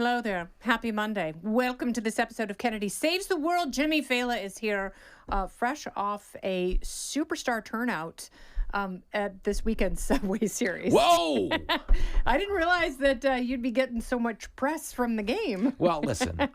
Hello there. Happy Monday. Welcome to this episode of Kennedy Saves the World. Jimmy Failla is here, fresh off a superstar turnout at this weekend's Subway Series. Whoa! I didn't realize that you'd be getting so much press from the game. Well, listen,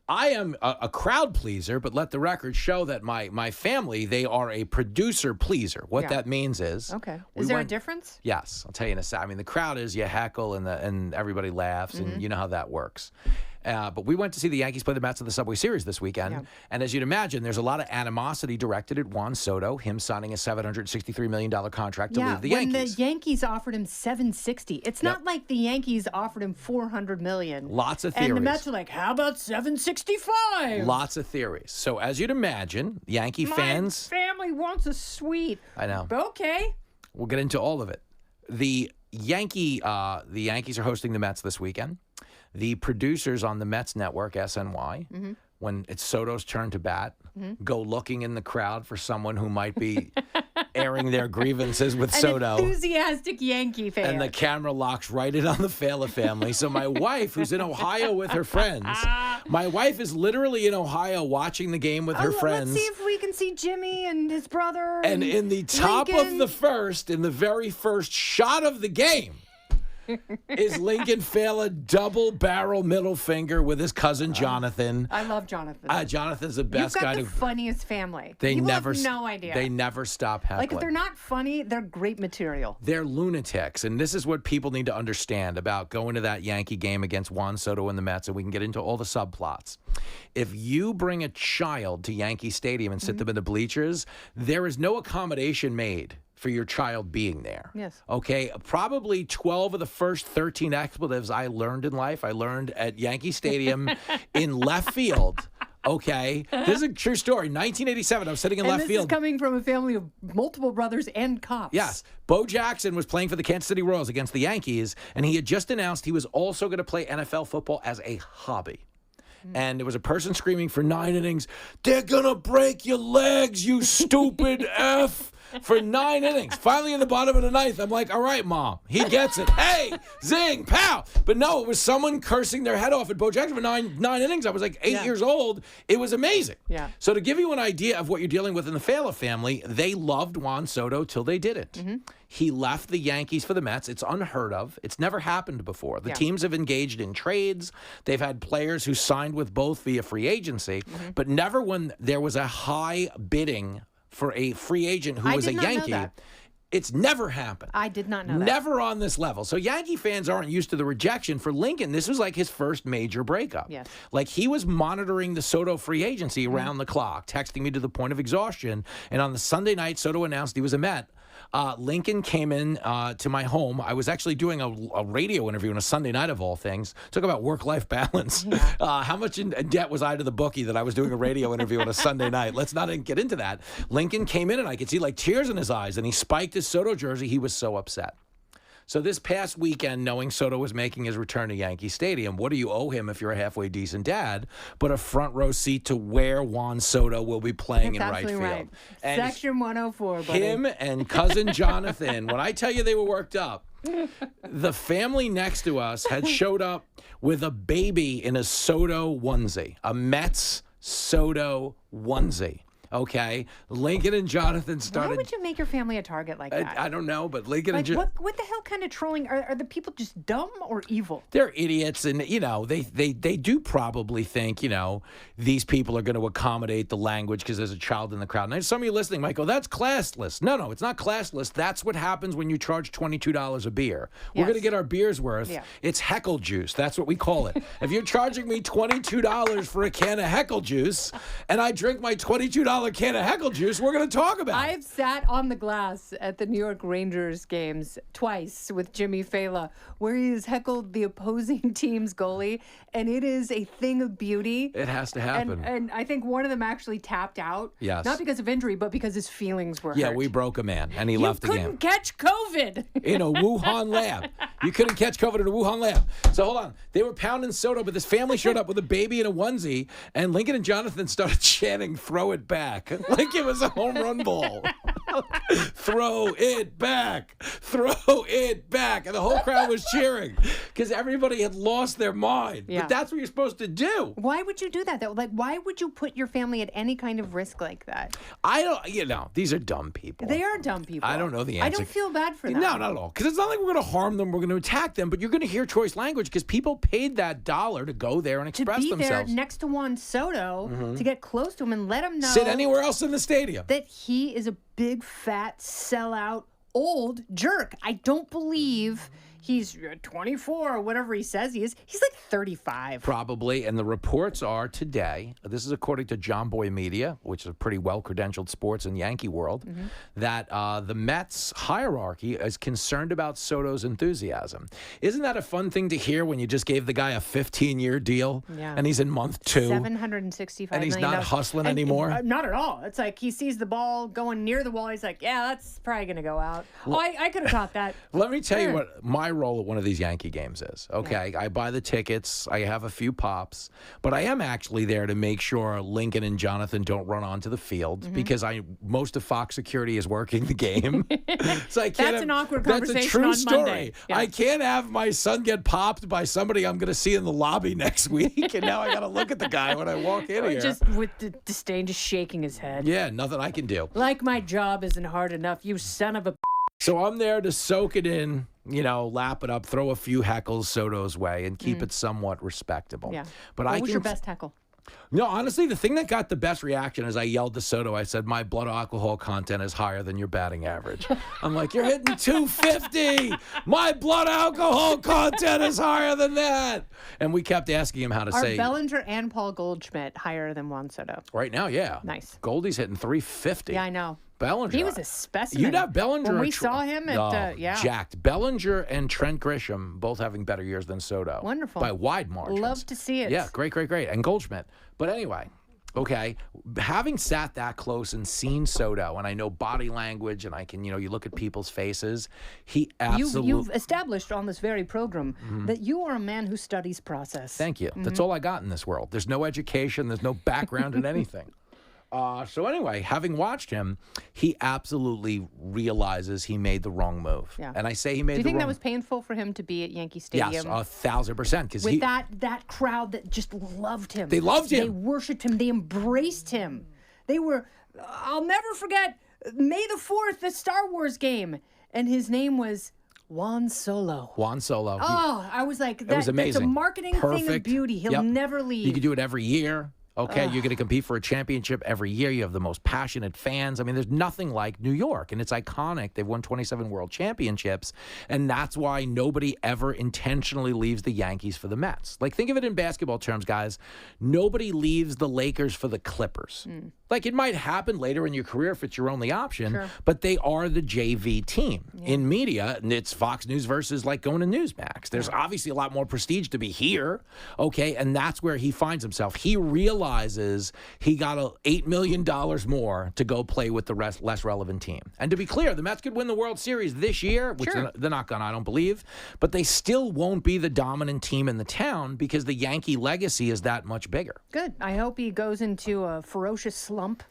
I am a crowd pleaser, but let the record show that my family, they are a producer pleaser. What that means is... Okay. Is there a difference? Yes. I'll tell you in a second. I mean, the crowd is you heckle and everybody laughs, and you know how that works. But we went to see the Yankees play the Mets in the Subway Series this weekend. And as you'd imagine, there's a lot of animosity directed at Juan Soto, him signing a $763 million contract to leave the Yankees. When the Yankees offered him $760, it's not like the Yankees offered him $400 million. Lots of theories. And the Mets were like, how about $765? Lots of theories. So as you'd imagine, Yankee fans... My family wants a suite. I know. Okay. We'll get into all of it. The Yankees are hosting the Mets this weekend. The producers on the Mets network, SNY, when it's Soto's turn to bat, go looking in the crowd for someone who might be airing their grievances with Soto. Enthusiastic Yankee fan. And the camera locks right in on the Failla family. So my wife, who's in Ohio with her friends, my wife is literally in Ohio watching the game with her friends. Let's see if we can see Jimmy and his brother. And in the top of the first, in the very first shot of the game, is Lincoln Failla double barrel middle finger with his cousin Jonathan. I love Jonathan. Jonathan's the best guy. You've got the funniest family. They People never have no idea. They never stop heckling. Like if they're not funny, they're great material. They're lunatics, and this is what people need to understand about going to that Yankee game against Juan Soto and the Mets, and we can get into all the subplots. If you bring a child to Yankee Stadium and sit them in the bleachers, there is no accommodation made for your child being there. Yes. Okay? Probably 12 of the first 13 expletives I learned in life, I learned at Yankee Stadium in left field. Okay? This is a true story. 1987, I was sitting in left field. And this is coming from a family of multiple brothers and cops. Yes. Bo Jackson was playing for the Kansas City Royals against the Yankees, and he had just announced he was also going to play NFL football as a hobby. And there was a person screaming for 9 innings, "They're going to break your legs, you stupid F." For 9 innings. Finally, in the bottom of the ninth, I'm like, all right, Mom. He gets it. Hey, zing, pow. But no, it was someone cursing their head off at Bo Jackson for nine innings. I was like 8 years old. It was amazing. Yeah. So to give you an idea of what you're dealing with in the Failla family, they loved Juan Soto till they didn't. He left the Yankees for the Mets. It's unheard of. It's never happened before. The teams have engaged in trades. They've had players who signed with both via free agency, but never when there was a high bidding for a free agent who was a Yankee. It's never happened. I did not know that. Never on this level. So Yankee fans aren't used to the rejection. For Lincoln, this was like his first major breakup. Yes. Like he was monitoring the Soto free agency around the clock, texting me to the point of exhaustion. And on the Sunday night, Soto announced he was a Met. Lincoln came in to my home. I was actually doing a radio interview on a Sunday night of all things. Talk about work-life balance. How much in debt was I to the bookie that I was doing a radio interview on a Sunday night? Let's not get into that. Lincoln came in, and I could see like tears in his eyes, and he spiked his Soto jersey. He was so upset. So this past weekend, knowing Soto was making his return to Yankee Stadium, what do you owe him if you're a halfway decent dad but a front row seat to where Juan Soto will be playing in right field? Right. And Section 104, buddy. Him and cousin Jonathan, when I tell you they were worked up, the family next to us had showed up with a baby in a Soto onesie, a Mets Soto onesie. Okay, Lincoln and Jonathan started. Why would you make your family a target like that? I don't know, but Lincoln and what the hell kind of trolling are the people just dumb or evil? They're idiots, and they do probably think these people are going to accommodate the language because there's a child in the crowd. And some of you listening might go, "That's classless." No, it's not classless. That's what happens when you charge $22 a beer. We're going to get our beer's worth. Yeah. It's heckle juice. That's what we call it. If you're charging me $22 for a can of heckle juice, and I drink my $22 can of heckle juice, we're going to talk about it. I've sat on the glass at the New York Rangers games twice with Jimmy Failla, where he has heckled the opposing team's goalie, and it is a thing of beauty. It has to happen. And I think one of them actually tapped out. Yes. Not because of injury, but because his feelings were hurt. Yeah, we broke a man, and he left the game. You couldn't catch COVID. In a Wuhan lab. You couldn't catch COVID in a Wuhan lab. So hold on. They were pounding Soto, but this family showed up with a baby in a onesie, and Lincoln and Jonathan started chanting, "Throw it back," like it was a home run ball. Throw it back. Throw it back. And the whole crowd was cheering because everybody had lost their mind. Yeah. But that's what you're supposed to do. Why would you do that, though? Like, why would you put your family at any kind of risk like that? I don't, these are dumb people. They are dumb people. I don't know the answer. I don't feel bad for them. No, not at all. Because it's not like we're going to harm them. We're going to attack them. But you're going to hear choice language because people paid that $1 to go there and express to be themselves. there next to Juan Soto, to get close to him and let him know. Sit anywhere else in the stadium. That he is a big, fat, sellout, old jerk. I don't believe he's 24 or whatever he says he is. He's like 35. Probably. And the reports are today, this is according to John Boy Media, which is a pretty well-credentialed sports and Yankee world, that the Mets hierarchy is concerned about Soto's enthusiasm. Isn't that a fun thing to hear when you just gave the guy a 15-year deal and he's in month 2? $765 and he's million. not hustling anymore? Not at all. It's like he sees the ball going near the wall. He's like, yeah, that's probably going to go out. Well, I could have caught that. Let me tell you what my role at one of these Yankee games is. Okay, I buy the tickets. I have a few pops, but I am actually there to make sure Lincoln and Jonathan don't run onto the field because most of Fox security is working the game. So I can't That's an awkward conversation That's a true on story. Monday. Yeah. I can't have my son get popped by somebody I'm going to see in the lobby next week, and now I got to look at the guy when I walk in here. Just with disdain, just shaking his head. Yeah, nothing I can do. Like my job isn't hard enough, you son of a. So I'm there to soak it in, lap it up, throw a few heckles Soto's way, and keep it somewhat respectable. Yeah. But What was your best heckle? No, honestly, the thing that got the best reaction is I yelled to Soto. I said, my blood alcohol content is higher than your batting average. I'm like, you're hitting 250. My blood alcohol content is higher than that. And we kept asking him how to say. Are Bellinger and Paul Goldschmidt higher than Juan Soto? Right now, yeah. Nice. Goldie's hitting 350. Yeah, I know. Bellinger. He was a specimen. You'd have Bellinger. When we saw him at, jacked. Bellinger and Trent Grisham both having better years than Soto. Wonderful. By wide margins. Love to see it. Yeah, great. And Goldschmidt. But anyway, okay, having sat that close and seen Soto, and I know body language, and I can, you look at people's faces, he absolutely. You've established on this very program that you are a man who studies process. Thank you. That's all I got in this world. There's no education. There's no background in anything. So anyway, having watched him, he absolutely realizes he made the wrong move. Yeah. And I say he made the wrong. Do you think that was painful for him to be at Yankee Stadium? Yes, 1,000%. With that crowd that just loved him. They loved him. They worshipped him. They embraced him. They were, I'll never forget, May the 4th, the Star Wars game. And his name was Juan Solo. Juan Solo. Oh, I was like, that was amazing. That's a marketing thing of beauty. He'll never leave. You could do it every year. Okay, you're going to compete for a championship every year. You have the most passionate fans. I mean, there's nothing like New York, and it's iconic. They've won 27 world championships, and that's why nobody ever intentionally leaves the Yankees for the Mets. Like, think of it in basketball terms, guys. Nobody leaves the Lakers for the Clippers. Like, it might happen later in your career if it's your only option, but they are the JV team. In media, and it's Fox News versus, like, going to Newsmax. There's obviously a lot more prestige to be here, okay, and that's where he finds himself. He realizes he got $8 million more to go play with the less relevant team. And to be clear, the Mets could win the World Series this year, which they're not going to, I don't believe, but they still won't be the dominant team in the town because the Yankee legacy is that much bigger. Good. I hope he goes into a ferocious slump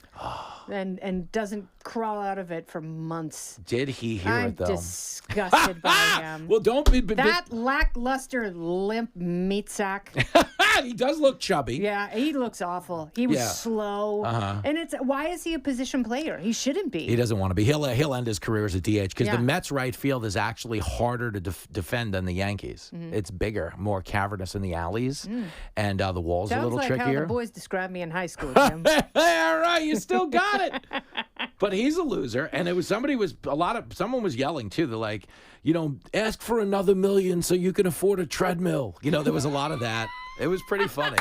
and doesn't crawl out of it for months. Did he hear it, though? I'm disgusted by him. Well, don't be... That lackluster, limp meat sack. He does look chubby. Yeah, he looks awful. He was slow. And why is he a position player? He shouldn't be. He doesn't want to be. He'll end his career as a DH because the Mets right field is actually harder to defend than the Yankees. It's bigger, more cavernous in the alleys, and the walls are a little trickier. Sounds like how the boys described me in high school, Jim. All right, you still got it. But he's a loser, and it was someone was yelling too. They're like, ask for another $1 million so you can afford a treadmill. There was a lot of that. It was pretty funny.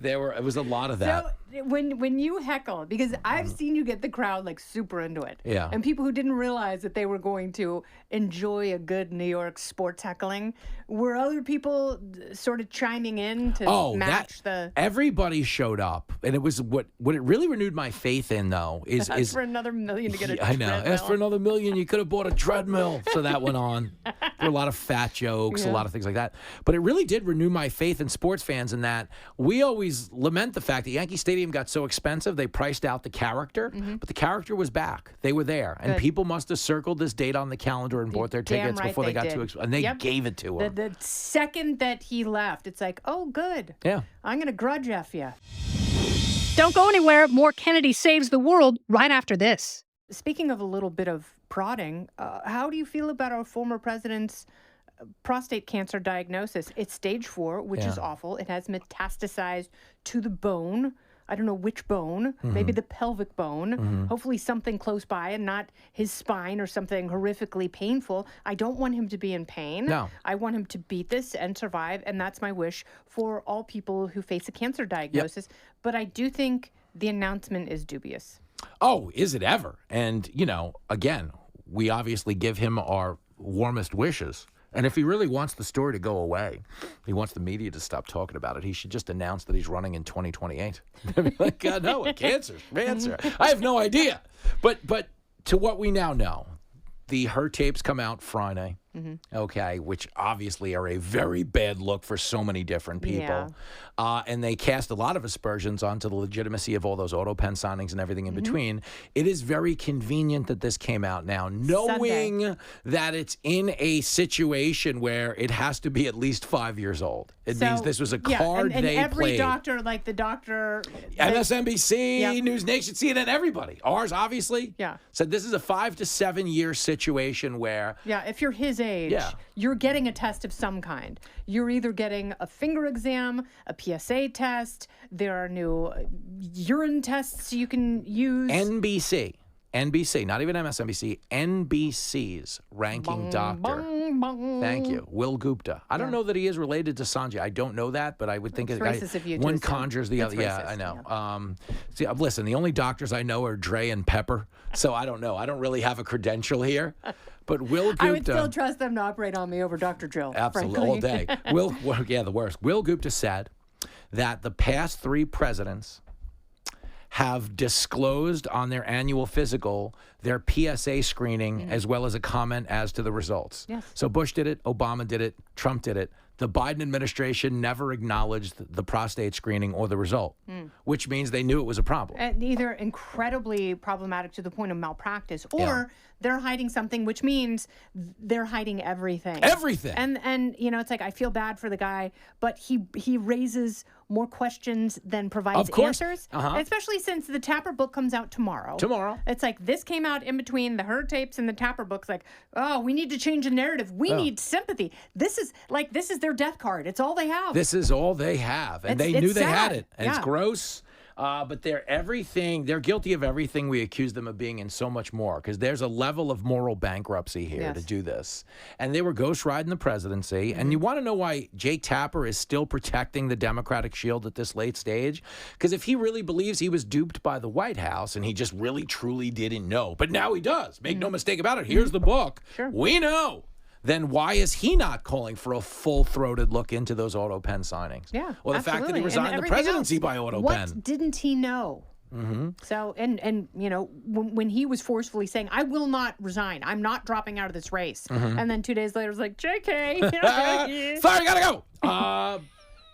It was a lot of that. So when you heckle, because I've seen you get the crowd like super into it. Yeah. And people who didn't realize that they were going to enjoy a good New York sports heckling, were other people sort of chiming in to match the... Everybody showed up, and it was what it really renewed my faith in, though, is... Ask for another $1 million to get a treadmill. I know. Ask for another $1 million, you could have bought a treadmill. So that went on. were a lot of fat jokes, a Yeah. lot of things like that. But it really did renew my faith in sports fans in that we always lament the fact that Yankee Stadium got so expensive, they priced out the character, but the character was back. They were there. And Good. people must have circled this date on the calendar and bought their Damn tickets right before they they got did. too expensive. And they Yep. gave it to him. The second that he left, it's like, oh, good. Yeah. I'm going to grudge F you. Don't go anywhere. More Kennedy Saves the World right after this. Speaking of a little bit of prodding, how do you feel about our former president's prostate cancer diagnosis? It's stage 4, which is Yeah. awful. It has metastasized to the bone. I don't know which bone, maybe the pelvic bone, hopefully something close by and not his spine or something horrifically painful. I don't want him to be in pain. No. I want him to beat this and survive, and that's my wish for all people who face a cancer diagnosis. But I do think the announcement is dubious. Oh, is it ever? And, again, we obviously give him our warmest wishes. And if he really wants the story to go away, he wants the media to stop talking about it, he should just announce that he's running in 2028. Like, God, no, cancer. I have no idea. But to what we now know, the her tapes come out Friday, okay, which obviously are a very bad look for so many different people. And they cast a lot of aspersions onto the legitimacy of all those auto pen signings and everything in between. It is very convenient that this came out now, knowing that it's in a situation where it has to be at least 5 years old. It means this was a card and they every played. doctor, like the doctor... MSNBC, Yep. News Nation, CNN, everybody. Ours, obviously, Yeah. said this is a 5 to 7 year situation where Yeah, if you're his age, Yeah. you're getting a test of some kind. You're either getting a finger exam, a PSA test, there are new urine tests you can use. NBC, not even MSNBC, NBC's ranking doctor. Thank you, Will Gupta. I don't know that he is related to Sanjay. I don't know that, but I would think It's racist of you to one assume. conjures the It's other. Yeah, racist, I know. See, listen, the only doctors I know are Dre and Pepper, so I don't know. I don't really have a credential here. But Will Gupta... I would still trust them to operate on me over Dr. Jill. Absolutely, frankly. all day. The worst. Will Gupta said that the past 3 presidents have disclosed on their annual physical their PSA screening as well as a comment as to the results. Yes. So Bush did it, Obama did it, Trump did it. The Biden administration never acknowledged the prostate screening or the result, which means they knew it was a problem. Either incredibly problematic to the point of malpractice, or they're hiding something, which means they're hiding everything. Everything. And it's like, I feel bad for the guy, but he raises more questions than provides Of course. answers. Uh-huh. Especially since the Tapper book comes out tomorrow. It's like, this came out in between the her tapes and the Tapper books. Like, oh, we need to change the narrative. We need sympathy. This is their death card. It's all they have. This is all they have. And It's they knew they had sad. it. And it's Yeah. gross. But they're guilty of everything we accuse them of being and so much more, because there's a level of moral bankruptcy here to Yes. do this. And they were ghost riding the presidency. And you want to know why Jake Tapper is still protecting the Democratic shield at this late stage? Because if he really believes he was duped by the White House and he just really truly didn't know, but now he does, make no mistake about it, here's the book. Sure. We know. Then why is he not calling for a full-throated look into those auto pen signings? Yeah, Or the fact that he absolutely. And resigned the everything presidency else. by auto What pen. didn't he know? So, and when he was forcefully saying, I will not resign, I'm not dropping out of this race. And then 2 days later, it was like, JK. Sorry, gotta go.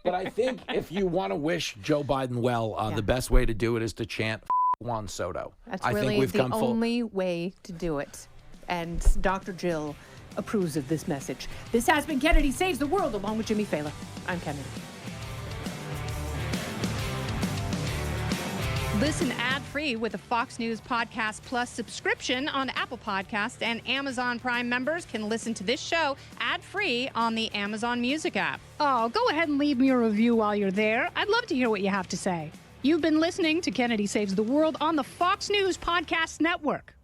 But I think if you want to wish Joe Biden well, the best way to do it is to chant Juan Soto. That's I really think we've the come full. only way to do it. And Dr. Jill approves of this message. This has been Kennedy Saves the World, along with Jimmy Failla. I'm Kennedy. Listen ad-free with a Fox News Podcast Plus subscription on Apple Podcasts, and Amazon Prime members can listen to this show ad-free on the Amazon Music app. Oh, go ahead and leave me a review while you're there. I'd love to hear what you have to say. You've been listening to Kennedy Saves the World on the Fox News Podcast Network.